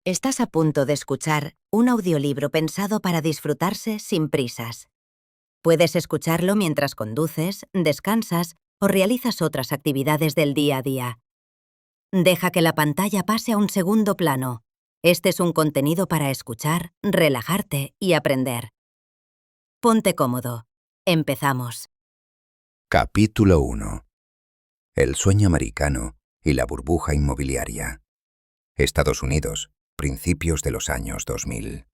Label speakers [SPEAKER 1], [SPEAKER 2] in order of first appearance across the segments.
[SPEAKER 1] Estás a punto de escuchar un audiolibro pensado para disfrutarse sin prisas. Puedes escucharlo mientras conduces, descansas o realizas otras actividades del día a día. Deja que la pantalla pase a un segundo plano. Este es un contenido para escuchar, relajarte y aprender. Ponte cómodo. Empezamos.
[SPEAKER 2] Capítulo 1. El sueño americano y la burbuja inmobiliaria. Estados Unidos, principios de los años 2000.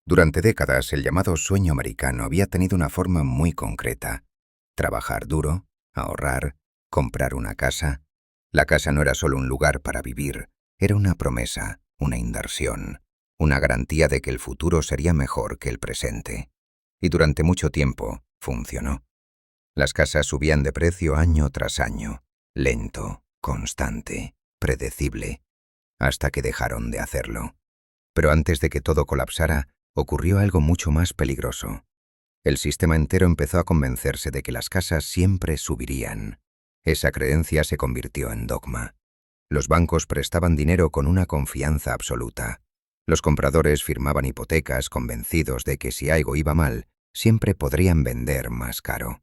[SPEAKER 2] Durante décadas, el llamado sueño americano había tenido una forma muy concreta. Trabajar duro, ahorrar, comprar una casa. La casa no era solo un lugar para vivir, era una promesa, una inversión, una garantía de que el futuro sería mejor que el presente. Y durante mucho tiempo funcionó. Las casas subían de precio año tras año, lento, constante, predecible, hasta que dejaron de hacerlo. Pero antes de que todo colapsara, ocurrió algo mucho más peligroso. El sistema entero empezó a convencerse de que las casas siempre subirían. Esa creencia se convirtió en dogma. Los bancos prestaban dinero con una confianza absoluta. Los compradores firmaban hipotecas convencidos de que si algo iba mal, siempre podrían vender más caro.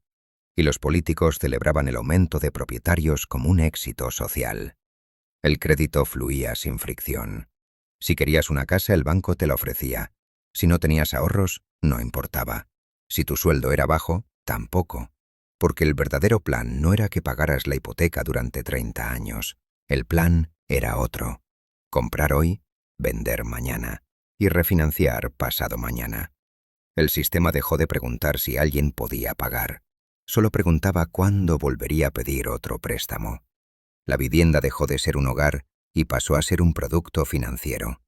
[SPEAKER 2] Y los políticos celebraban el aumento de propietarios como un éxito social. El crédito fluía sin fricción. Si querías una casa, el banco te la ofrecía. Si no tenías ahorros, no importaba. Si tu sueldo era bajo, tampoco. Porque el verdadero plan no era que pagaras la hipoteca durante 30 años. El plan era otro. Comprar hoy, vender mañana y refinanciar pasado mañana. El sistema dejó de preguntar si alguien podía pagar. Solo preguntaba cuándo volvería a pedir otro préstamo. La vivienda dejó de ser un hogar y pasó a ser un producto financiero.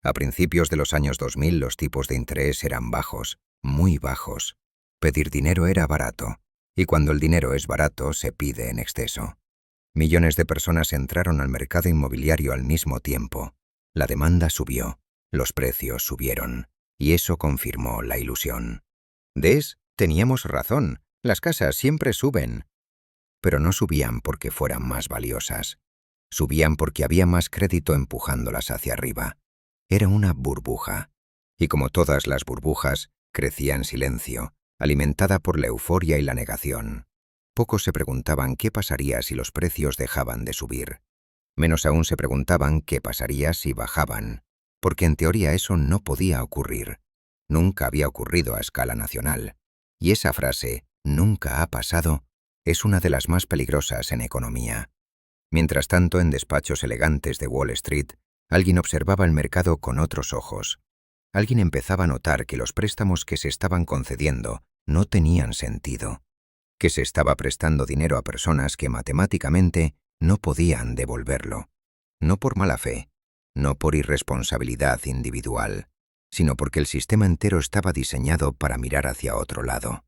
[SPEAKER 2] A principios de los años 2000 los tipos de interés eran bajos, muy bajos. Pedir dinero era barato, y cuando el dinero es barato se pide en exceso. Millones de personas entraron al mercado inmobiliario al mismo tiempo. La demanda subió, los precios subieron, y eso confirmó la ilusión. Teníamos razón, las casas siempre suben. Pero no subían porque fueran más valiosas. Subían porque había más crédito empujándolas hacia arriba. Era una burbuja. Y como todas las burbujas, crecía en silencio, alimentada por la euforia y la negación. Pocos se preguntaban qué pasaría si los precios dejaban de subir. Menos aún se preguntaban qué pasaría si bajaban, porque en teoría eso no podía ocurrir. Nunca había ocurrido a escala nacional. Y esa frase, nunca ha pasado, es una de las más peligrosas en economía. Mientras tanto, en despachos elegantes de Wall Street, alguien observaba el mercado con otros ojos. Alguien empezaba a notar que los préstamos que se estaban concediendo no tenían sentido, que se estaba prestando dinero a personas que matemáticamente no podían devolverlo. No por mala fe, no por irresponsabilidad individual, sino porque el sistema entero estaba diseñado para mirar hacia otro lado.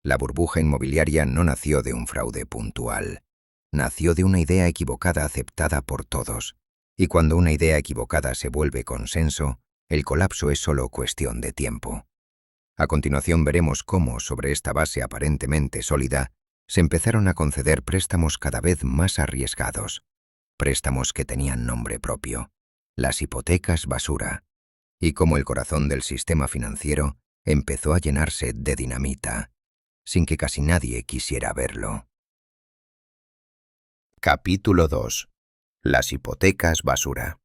[SPEAKER 2] La burbuja inmobiliaria no nació de un fraude puntual. Nació de una idea equivocada aceptada por todos. Y cuando una idea equivocada se vuelve consenso, el colapso es solo cuestión de tiempo. A continuación veremos cómo, sobre esta base aparentemente sólida, se empezaron a conceder préstamos cada vez más arriesgados. Préstamos que tenían nombre propio. Las hipotecas basura. Y cómo el corazón del sistema financiero empezó a llenarse de dinamita, sin que casi nadie quisiera verlo. Capítulo 2. Las hipotecas basura.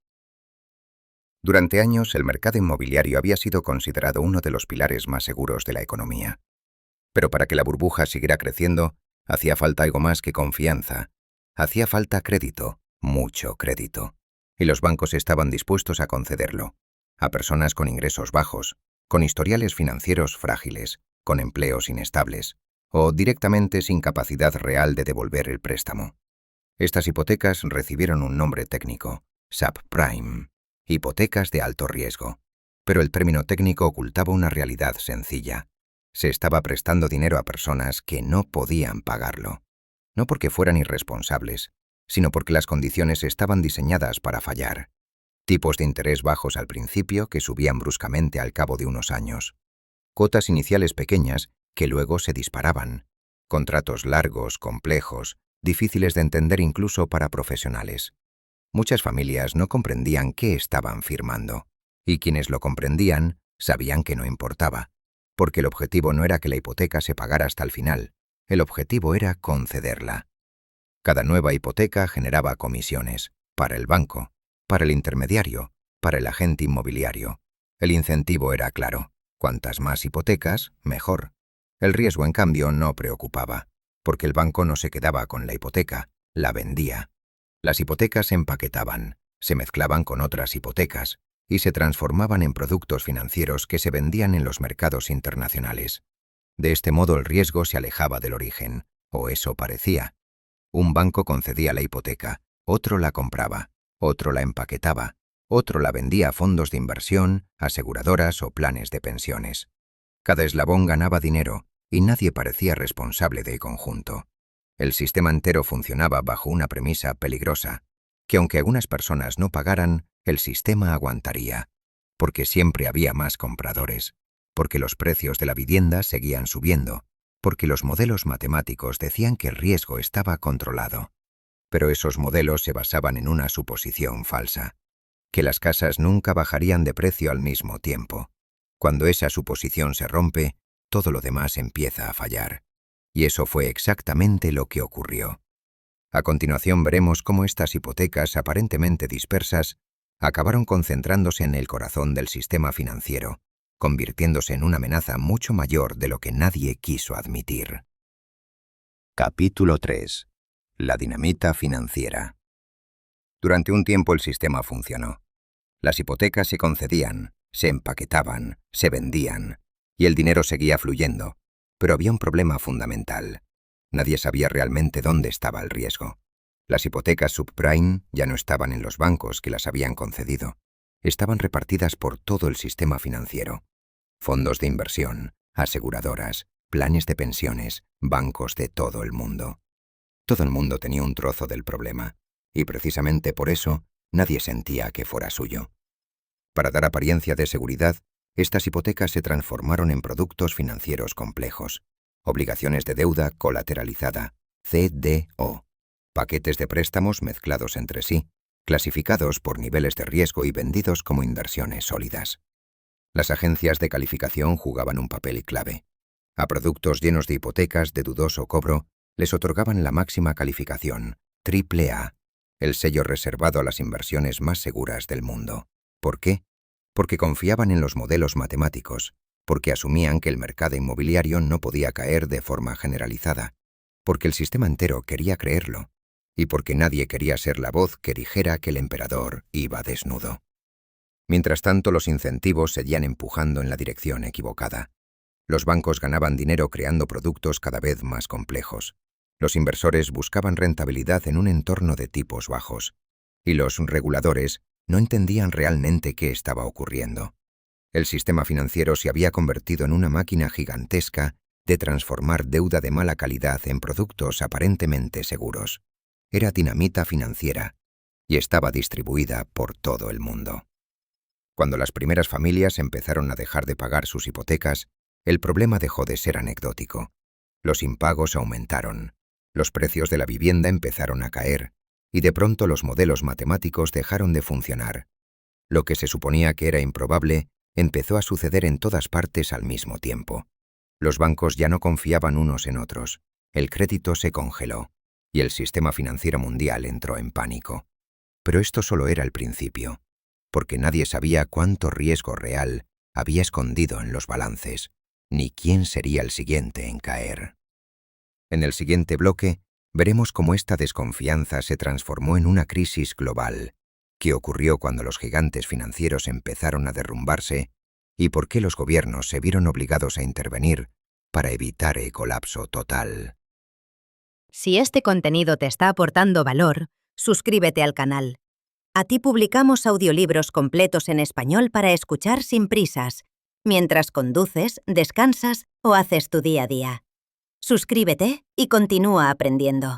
[SPEAKER 2] Durante años, el mercado inmobiliario había sido considerado uno de los pilares más seguros de la economía. Pero para que la burbuja siguiera creciendo, hacía falta algo más que confianza. Hacía falta crédito, mucho crédito. Y los bancos estaban dispuestos a concederlo. A personas con ingresos bajos, con historiales financieros frágiles, con empleos inestables, o directamente sin capacidad real de devolver el préstamo. Estas hipotecas recibieron un nombre técnico, subprime, hipotecas de alto riesgo. Pero el término técnico ocultaba una realidad sencilla. Se estaba prestando dinero a personas que no podían pagarlo. No porque fueran irresponsables, sino porque las condiciones estaban diseñadas para fallar. Tipos de interés bajos al principio que subían bruscamente al cabo de unos años. Cuotas iniciales pequeñas que luego se disparaban. Contratos largos, complejos, difíciles de entender incluso para profesionales. Muchas familias no comprendían qué estaban firmando, y quienes lo comprendían sabían que no importaba, porque el objetivo no era que la hipoteca se pagara hasta el final, el objetivo era concederla. Cada nueva hipoteca generaba comisiones, para el banco, para el intermediario, para el agente inmobiliario. El incentivo era claro: cuantas más hipotecas, mejor. El riesgo, en cambio, no preocupaba, porque el banco no se quedaba con la hipoteca, la vendía. Las hipotecas se empaquetaban, se mezclaban con otras hipotecas y se transformaban en productos financieros que se vendían en los mercados internacionales. De este modo el riesgo se alejaba del origen, o eso parecía. Un banco concedía la hipoteca, otro la compraba, otro la empaquetaba, otro la vendía a fondos de inversión, aseguradoras o planes de pensiones. Cada eslabón ganaba dinero y nadie parecía responsable del conjunto. El sistema entero funcionaba bajo una premisa peligrosa, que aunque algunas personas no pagaran, el sistema aguantaría, porque siempre había más compradores, porque los precios de la vivienda seguían subiendo, porque los modelos matemáticos decían que el riesgo estaba controlado. Pero esos modelos se basaban en una suposición falsa, que las casas nunca bajarían de precio al mismo tiempo. Cuando esa suposición se rompe, todo lo demás empieza a fallar. Y eso fue exactamente lo que ocurrió. A continuación veremos cómo estas hipotecas aparentemente dispersas acabaron concentrándose en el corazón del sistema financiero, convirtiéndose en una amenaza mucho mayor de lo que nadie quiso admitir. Capítulo 3. La dinamita financiera. Durante un tiempo el sistema funcionó. Las hipotecas se concedían, se empaquetaban, se vendían, y el dinero seguía fluyendo. Pero había un problema fundamental. Nadie sabía realmente dónde estaba el riesgo. Las hipotecas subprime ya no estaban en los bancos que las habían concedido. Estaban repartidas por todo el sistema financiero. Fondos de inversión, aseguradoras, planes de pensiones, bancos de todo el mundo. Todo el mundo tenía un trozo del problema, y precisamente por eso nadie sentía que fuera suyo. Para dar apariencia de seguridad, estas hipotecas se transformaron en productos financieros complejos, obligaciones de deuda colateralizada, CDO, paquetes de préstamos mezclados entre sí, clasificados por niveles de riesgo y vendidos como inversiones sólidas. Las agencias de calificación jugaban un papel clave. A productos llenos de hipotecas de dudoso cobro les otorgaban la máxima calificación, AAA, el sello reservado a las inversiones más seguras del mundo. ¿Por qué? Porque confiaban en los modelos matemáticos, porque asumían que el mercado inmobiliario no podía caer de forma generalizada, porque el sistema entero quería creerlo, y porque nadie quería ser la voz que dijera que el emperador iba desnudo. Mientras tanto, los incentivos seguían empujando en la dirección equivocada. Los bancos ganaban dinero creando productos cada vez más complejos. Los inversores buscaban rentabilidad en un entorno de tipos bajos, y los reguladores no entendían realmente qué estaba ocurriendo. El sistema financiero se había convertido en una máquina gigantesca de transformar deuda de mala calidad en productos aparentemente seguros. Era dinamita financiera y estaba distribuida por todo el mundo. Cuando las primeras familias empezaron a dejar de pagar sus hipotecas, el problema dejó de ser anecdótico. Los impagos aumentaron, los precios de la vivienda empezaron a caer, y de pronto los modelos matemáticos dejaron de funcionar. Lo que se suponía que era improbable empezó a suceder en todas partes al mismo tiempo. Los bancos ya no confiaban unos en otros, el crédito se congeló, y el sistema financiero mundial entró en pánico. Pero esto solo era el principio, porque nadie sabía cuánto riesgo real había escondido en los balances, ni quién sería el siguiente en caer. En el siguiente bloque, veremos cómo esta desconfianza se transformó en una crisis global, qué ocurrió cuando los gigantes financieros empezaron a derrumbarse y por qué los gobiernos se vieron obligados a intervenir para evitar el colapso total.
[SPEAKER 1] Si este contenido te está aportando valor, suscríbete al canal. A ti publicamos audiolibros completos en español para escuchar sin prisas, mientras conduces, descansas o haces tu día a día. Suscríbete y continúa aprendiendo.